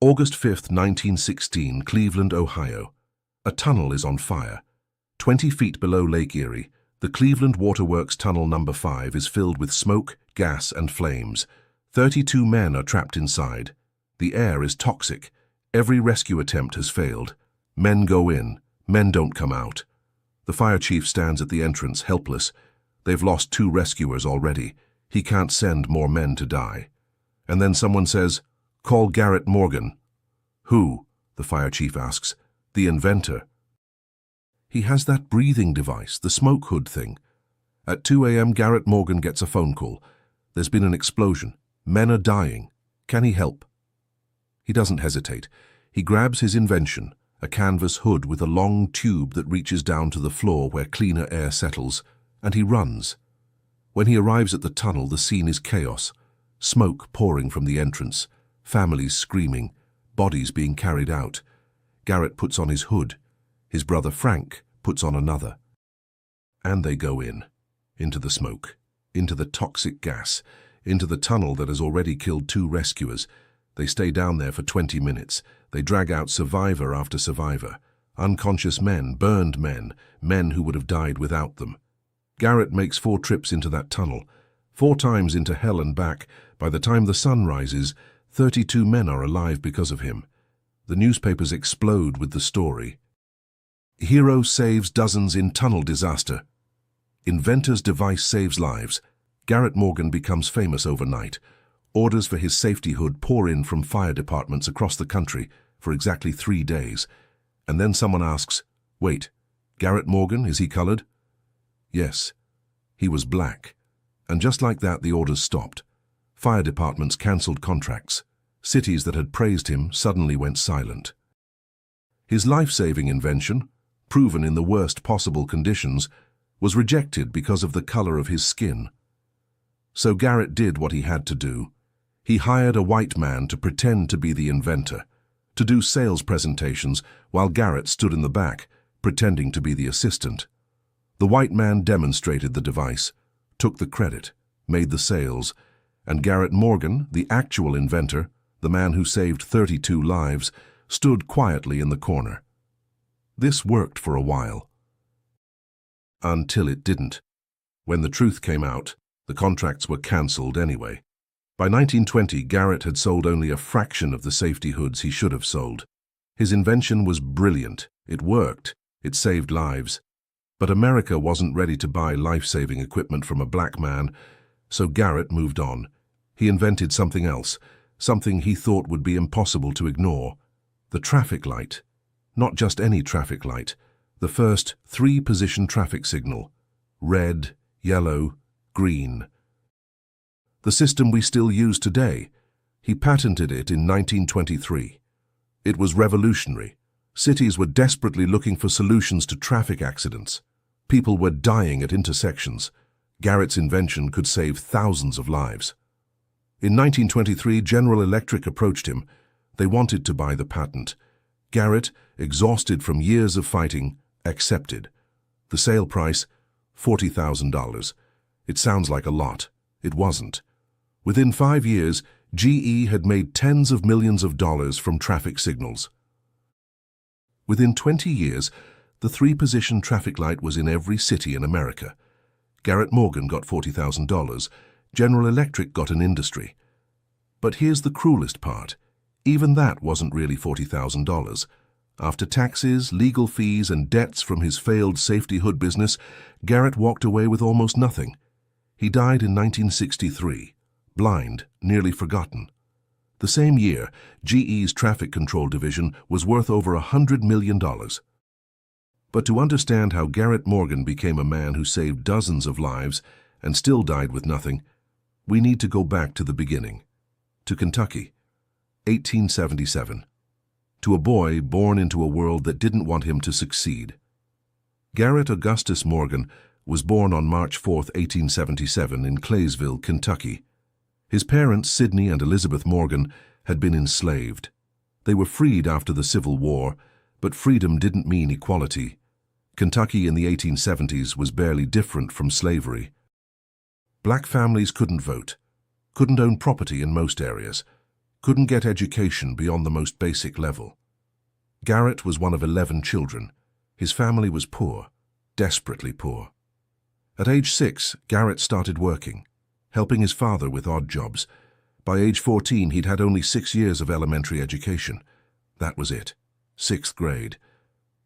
August 5, 1916, Cleveland, Ohio. A tunnel is on fire. 20 feet below Lake Erie, the Cleveland Waterworks Tunnel No. 5 is filled with smoke, gas, and flames. 32 men are trapped inside. The air is toxic. Every rescue attempt has failed. Men go in. Men don't come out. The fire chief stands at the entrance, helpless. They've lost 2 rescuers already. He can't send more men to die. And then someone says, "Call Garrett Morgan." "Who?" the fire chief asks. "The inventor." He has that breathing device, the smoke hood thing. At 2 a.m., Garrett Morgan gets a phone call. There's been an explosion. Men are dying. Can he help? He doesn't hesitate. He grabs his invention, a canvas hood with a long tube that reaches down to the floor where cleaner air settles, and he runs. When he arrives at the tunnel, the scene is chaos. Smoke pouring from the entrance, families screaming, bodies being carried out. Garrett puts on his hood. His brother Frank puts on another. And they go in, into the smoke, into the toxic gas, into the tunnel that has already killed 2 rescuers. They stay down there for 20 minutes. They drag out survivor after survivor. Unconscious men, burned men, men who would have died without them. Garrett makes 4 trips into that tunnel, 4 times into hell and back. By the time the sun rises, 32 men are alive because of him. The newspapers explode with the story. Hero saves dozens in tunnel disaster. Inventor's device saves lives. Garrett Morgan becomes famous overnight. Orders for his safety hood pour in from fire departments across the country for exactly 3 days. And then someone asks, "Wait, Garrett Morgan, is he colored?" Yes, he was black. And just like that, the orders stopped. Fire departments cancelled contracts. Cities that had praised him suddenly went silent. His life-saving invention, proven in the worst possible conditions, was rejected because of the color of his skin. So Garrett did what he had to do. He hired a white man to pretend to be the inventor, to do sales presentations while Garrett stood in the back, pretending to be the assistant. The white man demonstrated the device, took the credit, made the sales, and Garrett Morgan, the actual inventor, the man who saved 32 lives, stood quietly in the corner. This worked for a while. Until it didn't. When the truth came out, the contracts were cancelled anyway. By 1920, Garrett had sold only a fraction of the safety hoods he should have sold. His invention was brilliant. It worked. It saved lives. But America wasn't ready to buy life-saving equipment from a black man, so Garrett moved on. He invented something else, something he thought would be impossible to ignore. The traffic light. Not just any traffic light. The first 3-position traffic signal. Red, yellow, green. The system we still use today. He patented it in 1923. It was revolutionary. Cities were desperately looking for solutions to traffic accidents. People were dying at intersections. Garrett's invention could save thousands of lives. In 1923, General Electric approached him. They wanted to buy the patent. Garrett, exhausted from years of fighting, accepted. The sale price, $40,000. It sounds like a lot. It wasn't. Within 5 years, GE had made tens of millions of dollars from traffic signals. Within 20 years, the 3-position traffic light was in every city in America. Garrett Morgan got $40,000. General Electric got an industry. But here's the cruelest part. Even that wasn't really $40,000. After taxes, legal fees, and debts from his failed safety hood business, Garrett walked away with almost nothing. He died in 1963, blind, nearly forgotten. The same year, GE's traffic control division was worth over $100 million. But to understand how Garrett Morgan became a man who saved dozens of lives and still died with nothing, we need to go back to the beginning, to Kentucky, 1877, to a boy born into a world that didn't want him to succeed. Garrett Augustus Morgan was born on March 4, 1877, in Claysville, Kentucky. His parents, Sidney and Elizabeth Morgan, had been enslaved. They were freed after the Civil War, but freedom didn't mean equality. Kentucky in the 1870s was barely different from slavery. Black families couldn't vote, couldn't own property in most areas, couldn't get education beyond the most basic level. Garrett was one of 11 children. His family was poor, desperately poor. At age 6, Garrett started working, helping his father with odd jobs. By age 14, he'd had only 6 years of elementary education. That was it, 6th grade.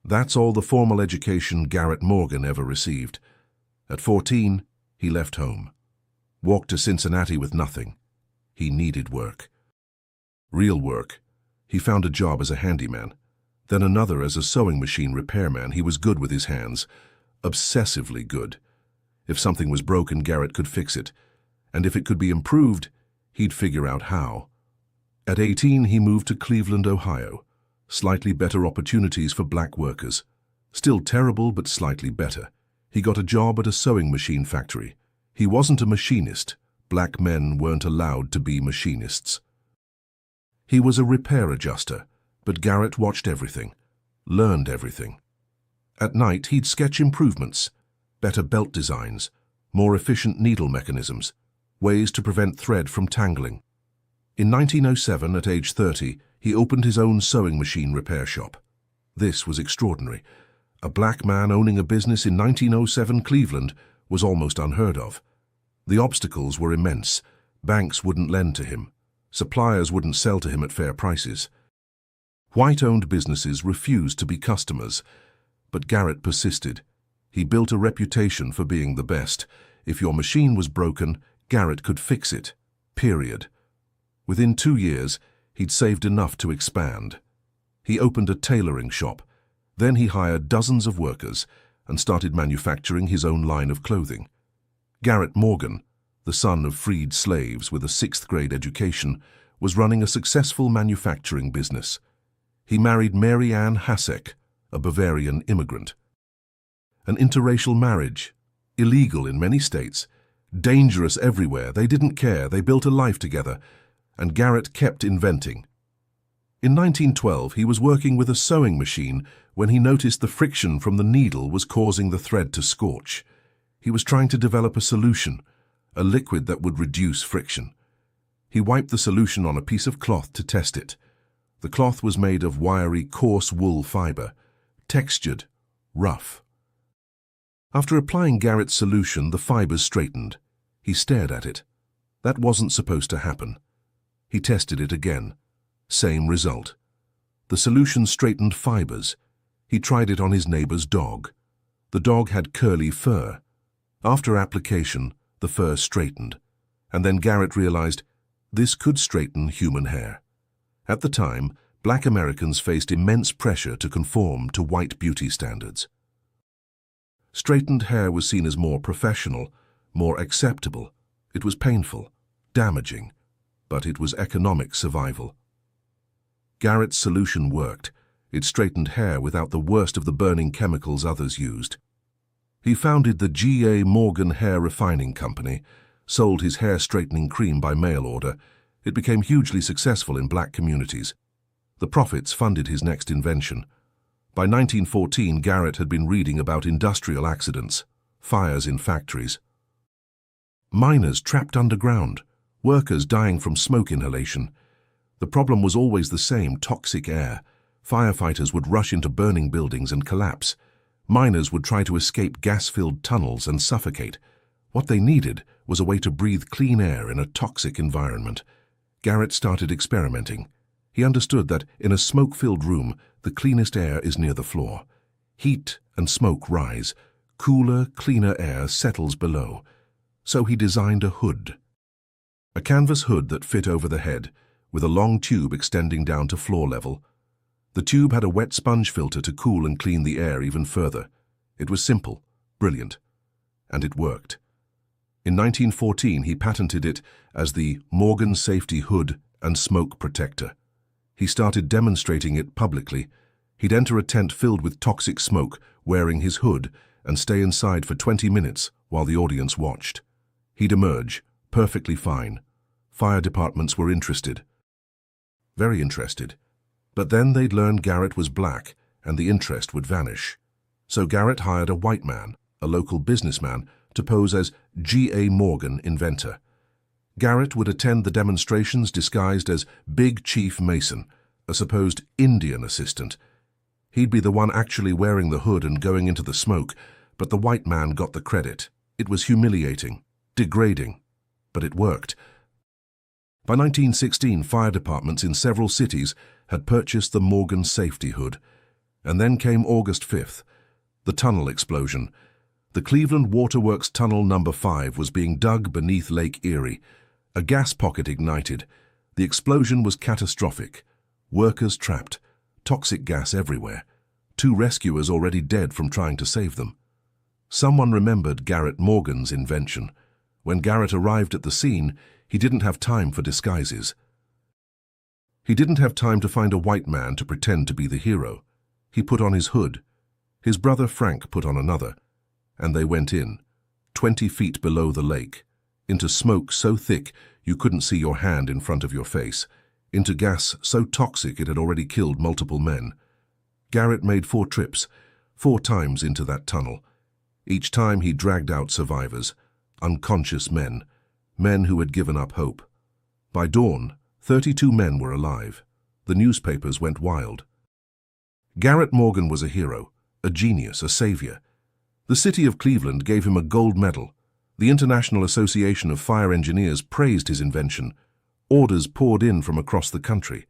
That's all the formal education Garrett Morgan ever received. At 14, he left home, walked to Cincinnati with nothing. He needed work. Real work. He found a job as a handyman, then another as a sewing machine repairman. He was good with his hands, obsessively good. If something was broken, Garrett could fix it, and if it could be improved, he'd figure out how. At 18, he moved to Cleveland, Ohio. Slightly better opportunities for black workers. Still terrible, but slightly better. He got a job at a sewing machine factory. He wasn't a machinist. Black men weren't allowed to be machinists. He was a repair adjuster, but Garrett watched everything, learned everything. At night, he'd sketch improvements, better belt designs, more efficient needle mechanisms, ways to prevent thread from tangling. In 1907, at age 30, he opened his own sewing machine repair shop. This was extraordinary. A black man owning a business in 1907 Cleveland was almost unheard of. The obstacles were immense. Banks wouldn't lend to him. Suppliers wouldn't sell to him at fair prices. White-owned businesses refused to be customers, but Garrett persisted. He built a reputation for being the best. If your machine was broken, Garrett could fix it. Period. Within 2 years, he'd saved enough to expand. He opened a tailoring shop. Then he hired dozens of workers and started manufacturing his own line of clothing. Garrett Morgan, the son of freed slaves with a 6th grade education, was running a successful manufacturing business. He married Mary Ann Hasek, a Bavarian immigrant. An interracial marriage, illegal in many states, dangerous everywhere. They didn't care. They built a life together, and Garrett kept inventing. In 1912, he was working with a sewing machine when he noticed the friction from the needle was causing the thread to scorch. He was trying to develop a solution, a liquid that would reduce friction. He wiped the solution on a piece of cloth to test it. The cloth was made of wiry, coarse wool fiber, textured, rough. After applying Garrett's solution, the fibers straightened. He stared at it. That wasn't supposed to happen. He tested it again. Same result. The solution straightened fibers. He tried it on his neighbor's dog. The dog had curly fur. After application, the fur straightened. And then Garrett realized this could straighten human hair. At the time, black Americans faced immense pressure to conform to white beauty standards. Straightened hair was seen as more professional, more acceptable. It was painful, damaging, but it was economic survival. Garrett's solution worked. It straightened hair without the worst of the burning chemicals others used. He founded the G.A. Morgan Hair Refining Company, sold his hair straightening cream by mail order. It became hugely successful in black communities. The profits funded his next invention. By 1914, Garrett had been reading about industrial accidents, fires in factories. Miners trapped underground, workers dying from smoke inhalation. The problem was always the same: toxic air. Firefighters would rush into burning buildings and collapse. Miners would try to escape gas-filled tunnels and suffocate. What they needed was a way to breathe clean air in a toxic environment. Garrett started experimenting. He understood that in a smoke-filled room, the cleanest air is near the floor. Heat and smoke rise. Cooler, cleaner air settles below. So he designed a hood. A canvas hood that fit over the head, with a long tube extending down to floor level. The tube had a wet sponge filter to cool and clean the air even further. It was simple, brilliant, and it worked. In 1914, he patented it as the Morgan Safety Hood and Smoke Protector. He started demonstrating it publicly. He'd enter a tent filled with toxic smoke, wearing his hood, and stay inside for 20 minutes while the audience watched. He'd emerge, perfectly fine. Fire departments were interested. Very interested. But then they'd learn Garrett was black, and the interest would vanish. So Garrett hired a white man, a local businessman, to pose as G.A. Morgan, inventor. Garrett would attend the demonstrations disguised as Big Chief Mason, a supposed Indian assistant. He'd be the one actually wearing the hood and going into the smoke, but the white man got the credit. It was humiliating, degrading, but it worked. By 1916, fire departments in several cities had purchased the Morgan safety hood. And then came August 5th, the tunnel explosion. The Cleveland Waterworks Tunnel No. 5 was being dug beneath Lake Erie. A gas pocket ignited. The explosion was catastrophic. Workers trapped. Toxic gas everywhere. 2 rescuers already dead from trying to save them. Someone remembered Garrett Morgan's invention. When Garrett arrived at the scene, he didn't have time for disguises. He didn't have time to find a white man to pretend to be the hero. He put on his hood. His brother Frank put on another. And they went in, 20 feet below the lake, into smoke so thick you couldn't see your hand in front of your face, into gas so toxic it had already killed multiple men. Garrett made 4 trips, 4 times into that tunnel. Each time he dragged out survivors, unconscious men, men who had given up hope. By dawn, 32 men were alive. The newspapers went wild. Garrett Morgan was a hero, a genius, a savior. The city of Cleveland gave him a gold medal. The International Association of Fire Engineers praised his invention. Orders poured in from across the country.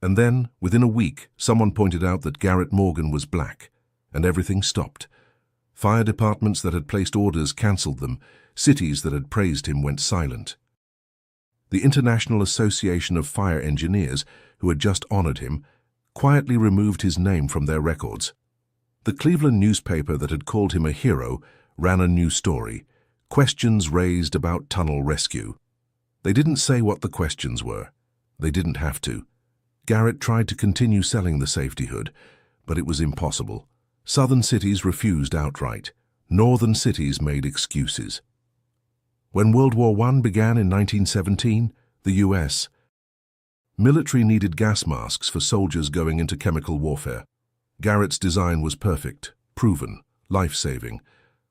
And then, within a week, someone pointed out that Garrett Morgan was black, and everything stopped. Fire departments that had placed orders cancelled them. Cities that had praised him went silent. The International Association of Fire Engineers, who had just honored him, quietly removed his name from their records. The Cleveland newspaper that had called him a hero ran a new story. Questions raised about tunnel rescue. They didn't say what the questions were. They didn't have to. Garrett tried to continue selling the safety hood, but it was impossible. Southern cities refused outright. Northern cities made excuses. When World War I began in 1917, the U.S. military needed gas masks for soldiers going into chemical warfare. Garrett's design was perfect, proven, life-saving.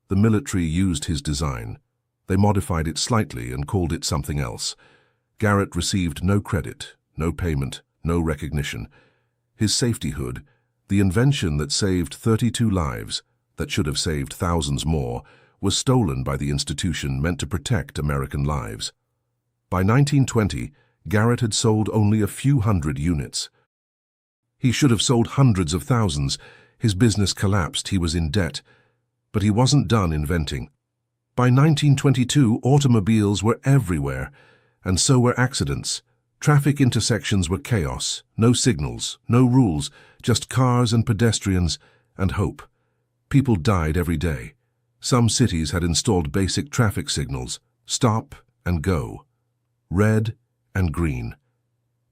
The military used his design. They modified it slightly and called it something else. Garrett received no credit, no payment, no recognition. His safety hood, the invention that saved 32 lives, that should have saved thousands more, was stolen by the institution meant to protect American lives. By 1920, Garrett had sold only a few hundred units. He should have sold hundreds of thousands. His business collapsed, he was in debt. But he wasn't done inventing. By 1922, automobiles were everywhere, and so were accidents. Traffic intersections were chaos, no signals, no rules, just cars and pedestrians and hope. People died every day. Some cities had installed basic traffic signals, stop and go, red and green.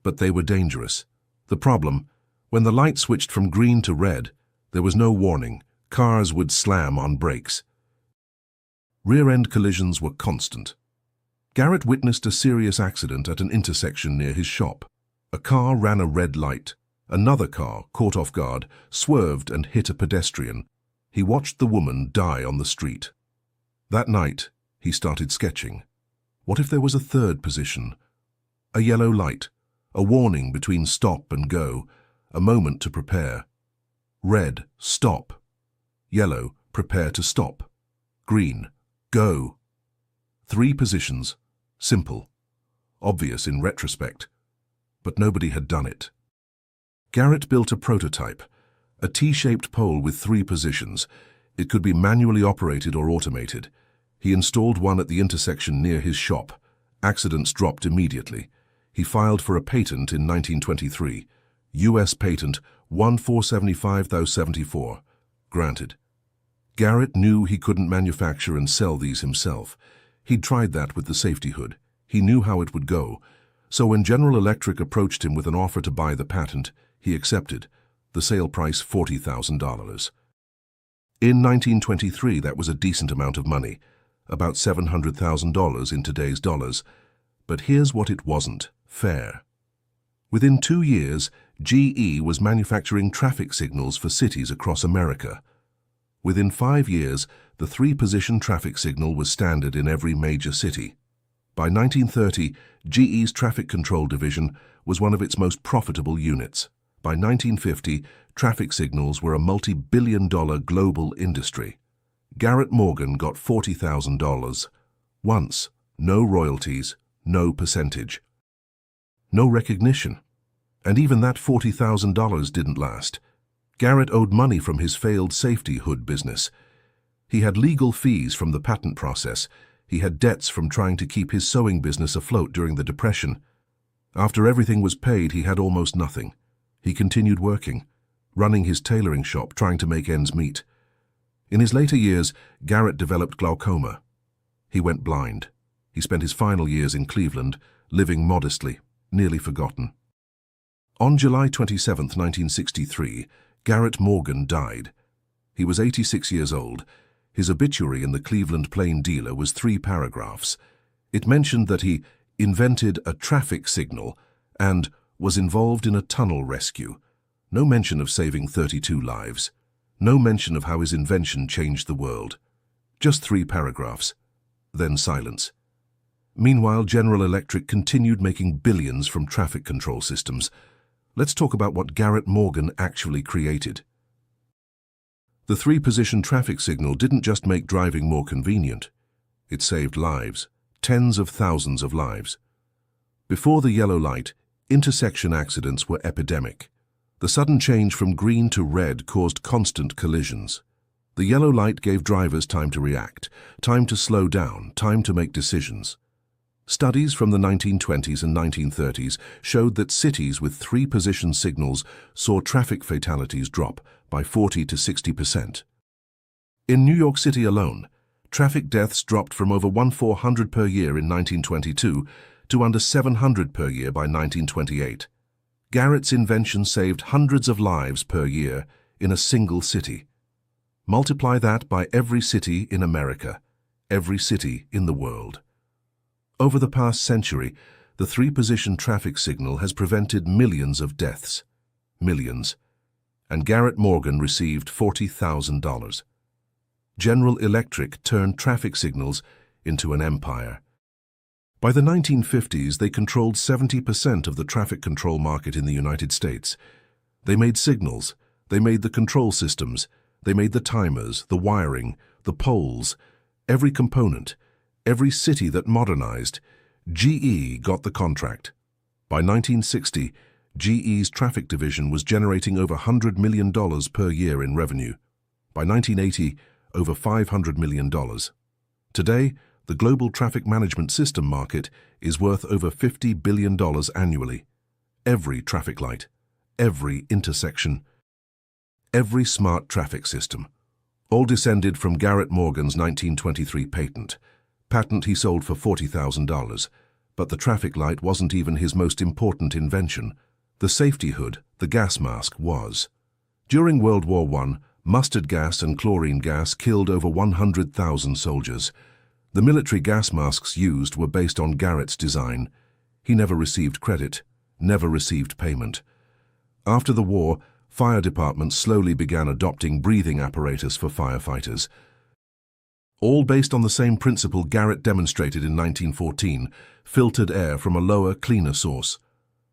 But they were dangerous. The problem, when the light switched from green to red, there was no warning. Cars would slam on brakes. Rear-end collisions were constant. Garrett witnessed a serious accident at an intersection near his shop. A car ran a red light. Another car, caught off guard, swerved and hit a pedestrian. He watched the woman die on the street. That night, he started sketching. What if there was a third position? A yellow light, a warning between stop and go, a moment to prepare. Red, stop. Yellow, prepare to stop. Green, go. 3 positions, simple, obvious in retrospect, but nobody had done it. Garrett built a prototype, a T-shaped pole with 3 positions. It could be manually operated or automated. He installed one at the intersection near his shop. Accidents dropped immediately. He filed for a patent in 1923. U.S. Patent 1475074. Granted. Garrett knew he couldn't manufacture and sell these himself. He'd tried that with the safety hood. He knew how it would go. So when General Electric approached him with an offer to buy the patent, he accepted. The sale price $40,000. In 1923, that was a decent amount of money, about $700,000 in today's dollars. But here's what it wasn't: fair. Within 2 years, GE was manufacturing traffic signals for cities across America. Within 5 years, the 3-position traffic signal was standard in every major city. By 1930, GE's traffic control division was one of its most profitable units. By 1950, traffic signals were a multi-billion-dollar global industry. Garrett Morgan got $40,000. Once, no royalties, no percentage. No recognition. And even that $40,000 didn't last. Garrett owed money from his failed safety hood business. He had legal fees from the patent process. He had debts from trying to keep his sewing business afloat during the Depression. After everything was paid, he had almost nothing. He continued working, running his tailoring shop, trying to make ends meet. In his later years, Garrett developed glaucoma. He went blind. He spent his final years in Cleveland, living modestly, nearly forgotten. On July 27, 1963, Garrett Morgan died. He was 86 years old. His obituary in the Cleveland Plain Dealer was 3 paragraphs. It mentioned that he invented a traffic signal and was involved in a tunnel rescue. No mention of saving 32 lives. No mention of how his invention changed the world. Just 3 paragraphs. Then silence. Meanwhile, General Electric continued making billions from traffic control systems. Let's talk about what Garrett Morgan actually created. The 3-position traffic signal didn't just make driving more convenient. It saved lives, tens of thousands of lives. Before the yellow light, intersection accidents were epidemic. The sudden change from green to red caused constant collisions. The yellow light gave drivers time to react, time to slow down, time to make decisions. Studies from the 1920s and 1930s showed that cities with 3-position signals saw traffic fatalities drop by 40 to 60%. In New York City alone, traffic deaths dropped from over 1,400 per year in 1922 to under 700 per year by 1928. Garrett's invention saved hundreds of lives per year in a single city. Multiply that by every city in America, every city in the world. Over the past century, the 3-position traffic signal has prevented millions of deaths. Millions. And Garrett Morgan received $40,000. General Electric turned traffic signals into an empire. By the 1950s, they controlled 70% of the traffic control market in the United States. They made signals, they made the control systems, they made the timers, the wiring, the poles, every component. Every city that modernized, GE got the contract. By 1960, GE's traffic division was generating over $100 million per year in revenue. By 1980, over $500 million. Today, the global traffic management system market is worth over $50 billion annually. Every traffic light, every intersection, every smart traffic system, all descended from Garrett Morgan's 1923 patent he sold for $40,000. But the traffic light wasn't even his most important invention. The safety hood, the gas mask, was. During World War I, mustard gas and chlorine gas killed over 100,000 soldiers. The military gas masks used were based on Garrett's design. He never received credit, never received payment. After the war, fire departments slowly began adopting breathing apparatus for firefighters. All based on the same principle Garrett demonstrated in 1914, filtered air from a lower, cleaner source.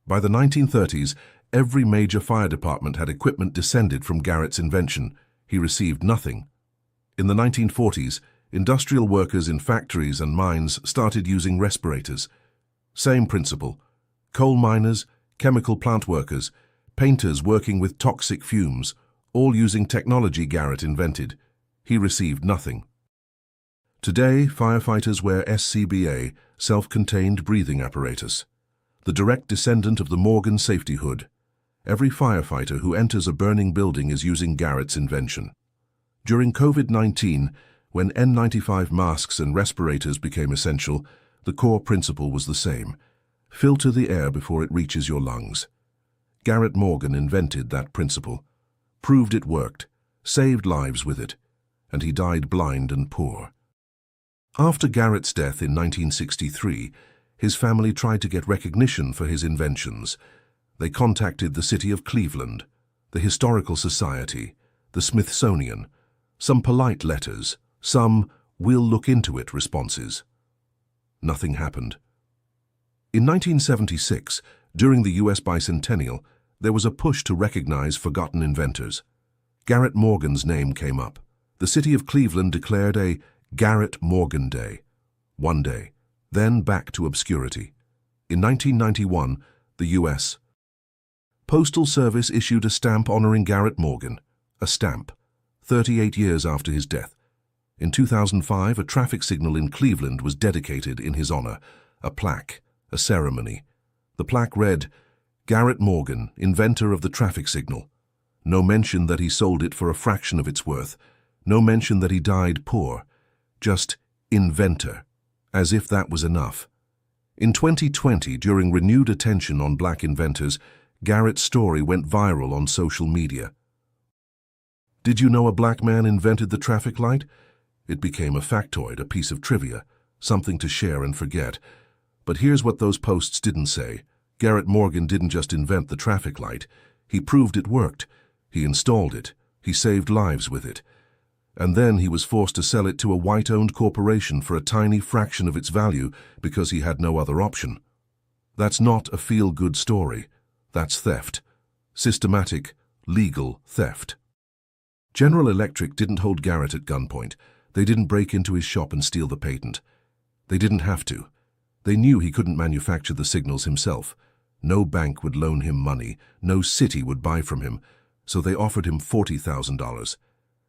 By the 1930s, every major fire department had equipment descended from Garrett's invention. He received nothing. In the 1940s, industrial workers in factories and mines started using respirators. Same principle. Coal miners, chemical plant workers, painters working with toxic fumes, all using technology Garrett invented. He received nothing. Today, firefighters wear SCBA, self-contained breathing apparatus, the direct descendant of the Morgan safety hood. Every firefighter who enters a burning building is using Garrett's invention. During COVID-19, when N95 masks and respirators became essential, the core principle was the same. Filter the air before it reaches your lungs. Garrett Morgan invented that principle, proved it worked, saved lives with it, and he died blind and poor. After Garrett's death in 1963, his family tried to get recognition for his inventions. They contacted the city of Cleveland, the Historical Society, the Smithsonian, some polite letters, some "we'll look into it" responses. Nothing happened. In 1976, during the US bicentennial, there was a push to recognize forgotten inventors. Garrett Morgan's name came up. The city of Cleveland declared a Garrett Morgan Day. One day, then back to obscurity. In 1991, the U.S. Postal Service issued a stamp honoring Garrett Morgan, a stamp, 38 years after his death. In 2005, a traffic signal in Cleveland was dedicated in his honor, a plaque, a ceremony. The plaque read, Garrett Morgan, inventor of the traffic signal. No mention that he sold it for a fraction of its worth. No mention that he died poor. Just inventor, as if that was enough. In 2020, during renewed attention on black inventors, Garrett's story went viral on social media. Did you know a black man invented the traffic light? It became a factoid, a piece of trivia, something to share and forget. But here's what those posts didn't say. Garrett Morgan didn't just invent the traffic light. He proved it worked. He installed it. He saved lives with it. And then he was forced to sell it to a white-owned corporation for a tiny fraction of its value because he had no other option. That's not a feel-good story. That's theft. Systematic, legal theft. General Electric didn't hold Garrett at gunpoint. They didn't break into his shop and steal the patent. They didn't have to. They knew he couldn't manufacture the signals himself. No bank would loan him money. No city would buy from him. So they offered him $40,000.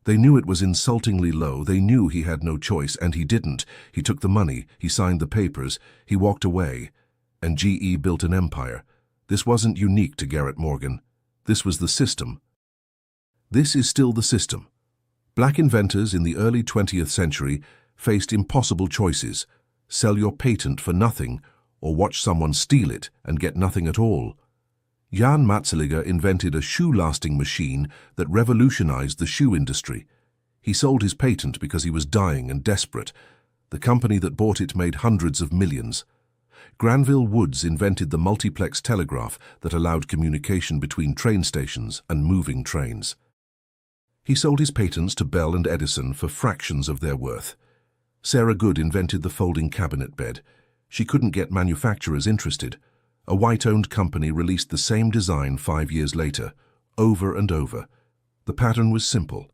They knew it was insultingly low. They knew he had no choice, and he didn't. He took the money. He signed the papers. He walked away. And GE built an empire. This wasn't unique to Garrett Morgan. This was the system. This is still the system. Black inventors in the early 20th century faced impossible choices. Sell your patent for nothing, or watch someone steal it and get nothing at all. Jan Matzeliger invented a shoe-lasting machine that revolutionized the shoe industry. He sold his patent because he was dying and desperate. The company that bought it made hundreds of millions. Granville Woods invented the multiplex telegraph that allowed communication between train stations and moving trains. He sold his patents to Bell and Edison for fractions of their worth. Sarah Good invented the folding cabinet bed. She couldn't get manufacturers interested. A white-owned company released the same design 5 years later, over and over. The pattern was simple.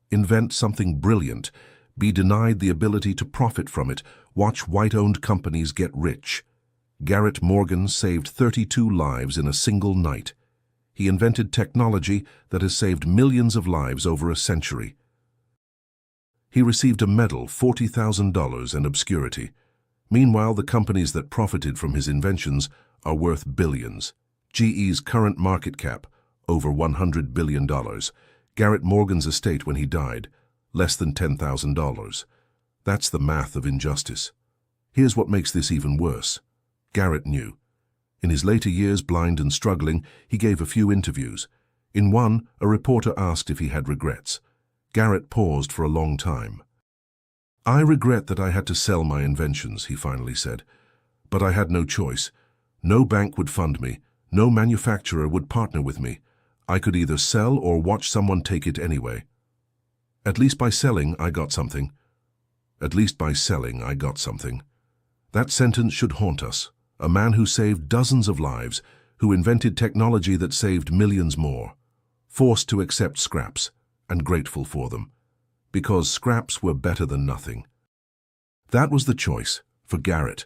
Invent something brilliant, be denied the ability to profit from it, watch white-owned companies get rich. Garrett Morgan saved 32 lives in a single night. He invented technology that has saved millions of lives over a century. He received a medal, $40,000, and obscurity. Meanwhile, the companies that profited from his inventions are worth billions. GE's current market cap, over $100 billion. Garrett Morgan's estate when he died, less than $10,000. That's the math of injustice. Here's what makes this even worse. Garrett knew. In his later years, blind and struggling, he gave a few interviews. In one, a reporter asked if he had regrets. Garrett paused for a long time. I regret that I had to sell my inventions, he finally said. But I had no choice. No bank would fund me. No manufacturer would partner with me. I could either sell or watch someone take it anyway. At least by selling, I got something. At least by selling, I got something. That sentence should haunt us. A man who saved dozens of lives, who invented technology that saved millions more, forced to accept scraps, and grateful for them, because scraps were better than nothing. That was the choice, for Garrett,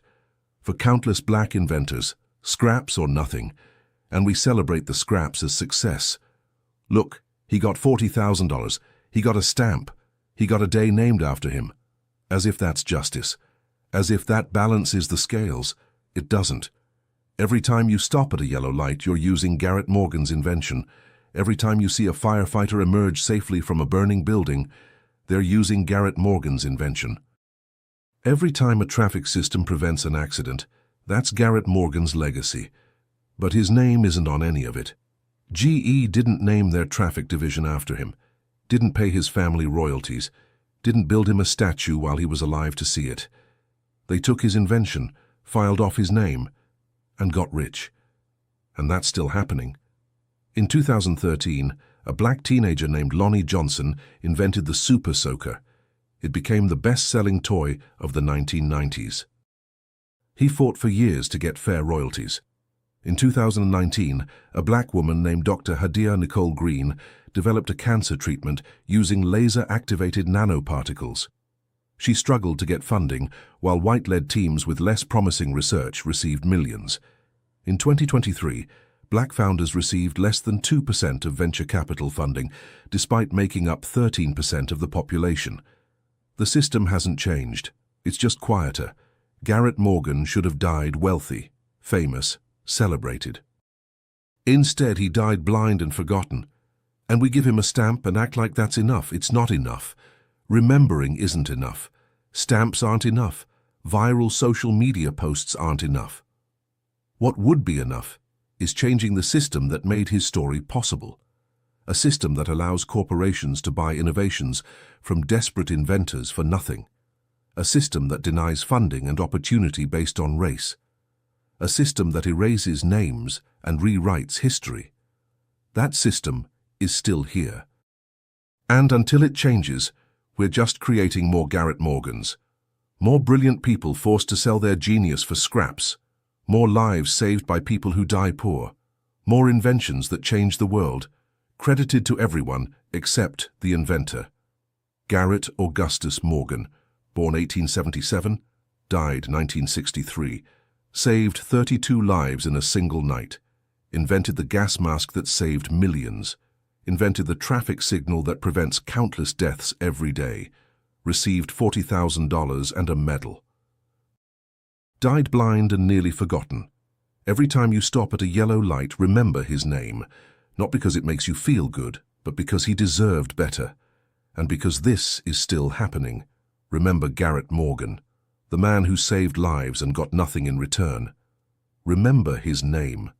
for countless black inventors, scraps or nothing, and we celebrate the scraps as success. Look, he got $40,000, he got a stamp, he got a day named after him. As if that's justice, as if that balances the scales. It doesn't. Every time you stop at a yellow light, you're using Garrett Morgan's invention. Every time you see a firefighter emerge safely from a burning building, they're using Garrett Morgan's invention. Every time a traffic system prevents an accident, that's Garrett Morgan's legacy. But his name isn't on any of it. GE didn't name their traffic division after him, didn't pay his family royalties, didn't build him a statue while he was alive to see it. They took his invention, filed off his name, and got rich. And that's still happening. In 2013, a black teenager named Lonnie Johnson invented the Super Soaker. It became the best-selling toy of the 1990s. He fought for years to get fair royalties. In 2019, a black woman named Dr. Hadia Nicole Green developed a cancer treatment using laser-activated nanoparticles. She struggled to get funding, while white-led teams with less promising research received millions. In 2023, black founders received less than 2% of venture capital funding, despite making up 13% of the population. The system hasn't changed. It's just quieter. Garrett Morgan should have died wealthy, famous, celebrated. Instead, he died blind and forgotten. And we give him a stamp and act like that's enough. It's not enough. Remembering isn't enough. Stamps aren't enough. Viral social media posts aren't enough. What would be enough is changing the system that made his story possible. A system that allows corporations to buy innovations from desperate inventors for nothing. A system that denies funding and opportunity based on race. A system that erases names and rewrites history. That system is still here. And until it changes, we're just creating more Garrett Morgans. More brilliant people forced to sell their genius for scraps. More lives saved by people who die poor. More inventions that change the world, credited to everyone except the inventor. Garrett Augustus Morgan, born 1877, died 1963, saved 32 lives in a single night, invented the gas mask that saved millions, invented the traffic signal that prevents countless deaths every day, received $40,000 and a medal. Died blind and nearly forgotten. Every time you stop at a yellow light, remember his name, not because it makes you feel good, but because he deserved better. And because this is still happening, remember Garrett Morgan, the man who saved lives and got nothing in return. Remember his name.